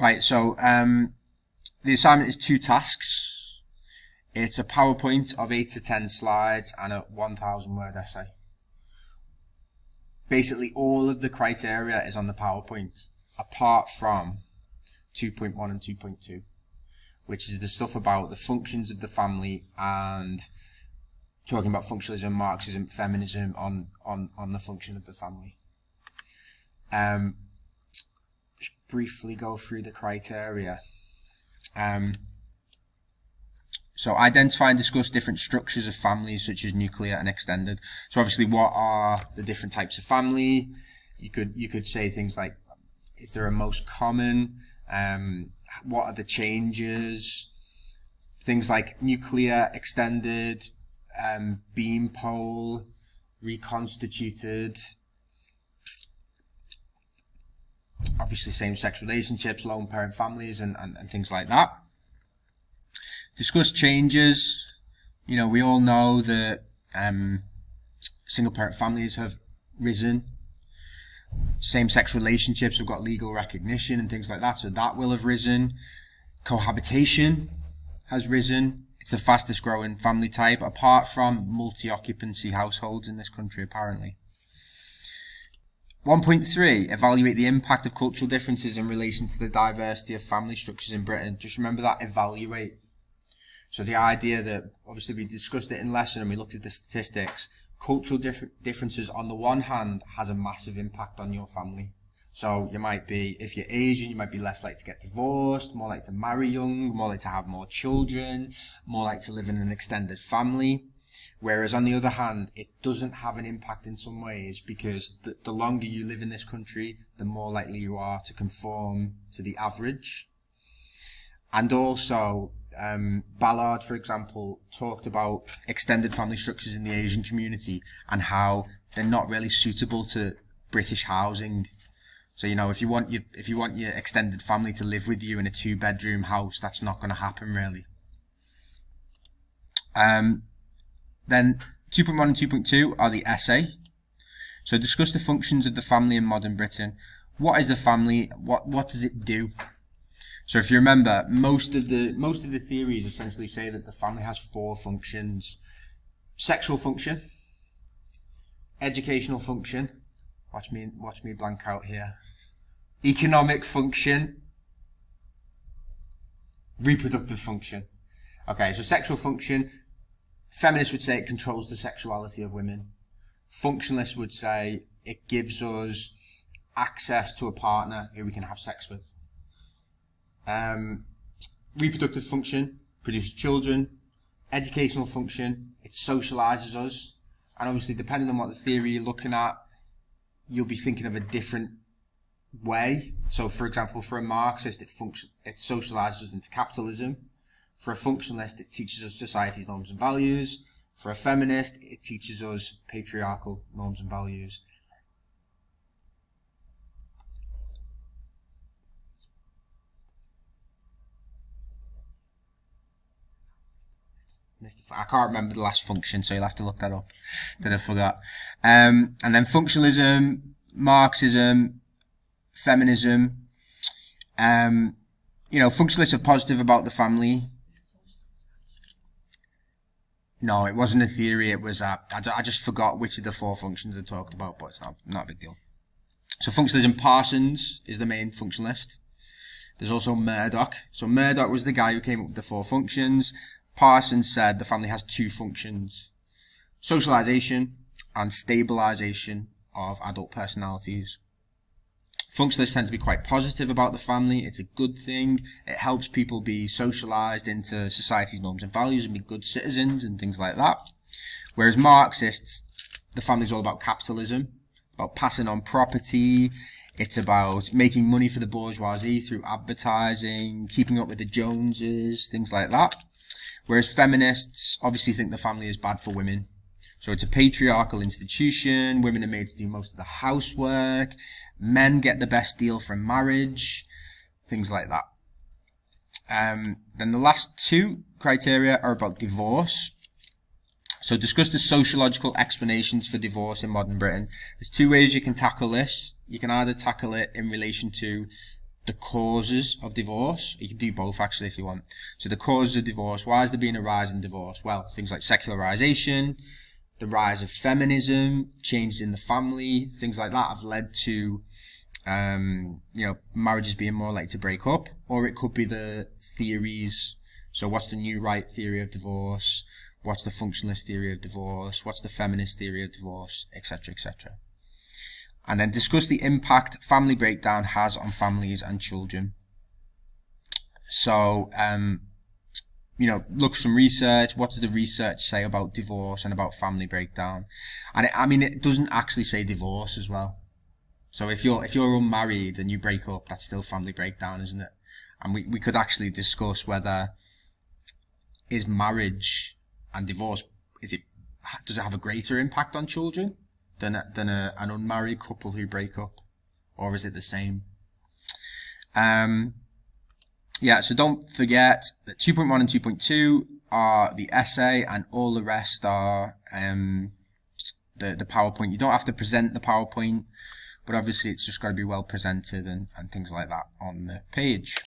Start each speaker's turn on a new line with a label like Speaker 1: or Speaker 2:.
Speaker 1: Right, so the assignment is 2 tasks. It's a PowerPoint of 8 to 10 slides and a 1,000-word essay. Basically, all of the criteria is on the PowerPoint, apart from 2.1 and 2.2, which is the stuff about the functions of the family and talking about functionalism, Marxism, feminism on the function of the family. Just briefly go through the criteria. So identify and discuss different structures of families, such as nuclear and extended. So obviously, what are the different types of family? You could say things like, is there a most common? What are the changes? Things like nuclear, extended, beam pole, reconstituted. Obviously, same-sex relationships, lone parent families, and things like that. Discuss changes. You know, we all know that single-parent families have risen. Same-sex relationships have got legal recognition and things like that, so that will have risen. Cohabitation has risen. It's the fastest-growing family type, apart from multi-occupancy households in this country, apparently. 1.3, evaluate the impact of cultural differences in relation to the diversity of family structures in Britain. Just remember that, evaluate. So the idea that, obviously we discussed it in lesson and we looked at the statistics, cultural differences on the one hand has a massive impact on your family. So you might be, if you're Asian, you might be less likely to get divorced, more likely to marry young, more likely to have more children, more likely to live in an extended family. Whereas on the other hand, it doesn't have an impact in some ways, because the longer you live in this country, the more likely you are to conform to the average. And also, Ballard, for example, talked about extended family structures in the Asian community and how they're not really suitable to British housing. So, you know, if you want your extended family to live with you in a 2-bedroom house, that's not going to happen really. Then 2.1 and 2.2 are the essay. So discuss the functions of the family in modern Britain. What is the family? What does it do? So if you remember, most of the theories essentially say that the family has 4 functions: sexual function, educational function. Watch me blank out here. Economic function, reproductive function. Okay, so sexual function. Feminists would say it controls the sexuality of women. Functionalists would say it gives us access to a partner who we can have sex with. Reproductive function, produces children. Educational function, it socializes us. And obviously, depending on what the theory you're looking at, you'll be thinking of a different way. So, for example, for a Marxist, it socializes us into capitalism. For a functionalist, it teaches us society's norms and values. For a feminist, it teaches us patriarchal norms and values. I can't remember the last function, so you'll have to look that up that I forgot. And then functionalism, Marxism, feminism. You know, functionalists are positive about the family. No, it wasn't a theory. It was I just forgot which of the 4 functions I talked about, but it's not a big deal. So functionalism, Parsons is the main functionalist. There's also Murdoch. So Murdoch was the guy who came up with the 4 functions. Parsons said the family has 2 functions: socialization and stabilization of adult personalities. Functionalists tend to be quite positive about the family. It's a good thing. It helps people be socialized into society's norms and values and be good citizens and things like that. Whereas Marxists, the family's all about capitalism, about passing on property. It's about making money for the bourgeoisie through advertising, keeping up with the Joneses, things like that. Whereas feminists obviously think the family is bad for women. So it's a patriarchal institution. Women are made to do most of the housework. Men get the best deal from marriage. Things like that. Then the last 2 criteria are about divorce. So discuss the sociological explanations for divorce in modern Britain. There's 2 ways you can tackle this. You can either tackle it in relation to the causes of divorce. You can do both actually if you want. So the causes of divorce, why is there been a rise in divorce? Well, things like secularization, the rise of feminism, changes in the family, things like that have led to marriages being more likely to break up. Or it could be the theories. So what's the new right theory of divorce? What's the functionalist theory of divorce? What's the feminist theory of divorce? Etc., etc. And then discuss the impact family breakdown has on families and children. So, look some research. What does the research say about divorce and about family breakdown? And it doesn't actually say divorce as well. So if you're unmarried and you break up, that's still family breakdown, isn't it? And we could actually discuss whether is marriage and divorce, does it have a greater impact on children than an unmarried couple who break up, or is it the same? So don't forget that 2.1 and 2.2 are the essay, and all the rest are the PowerPoint. You don't have to present the PowerPoint, but obviously it's just got to be well presented and things like that on the page.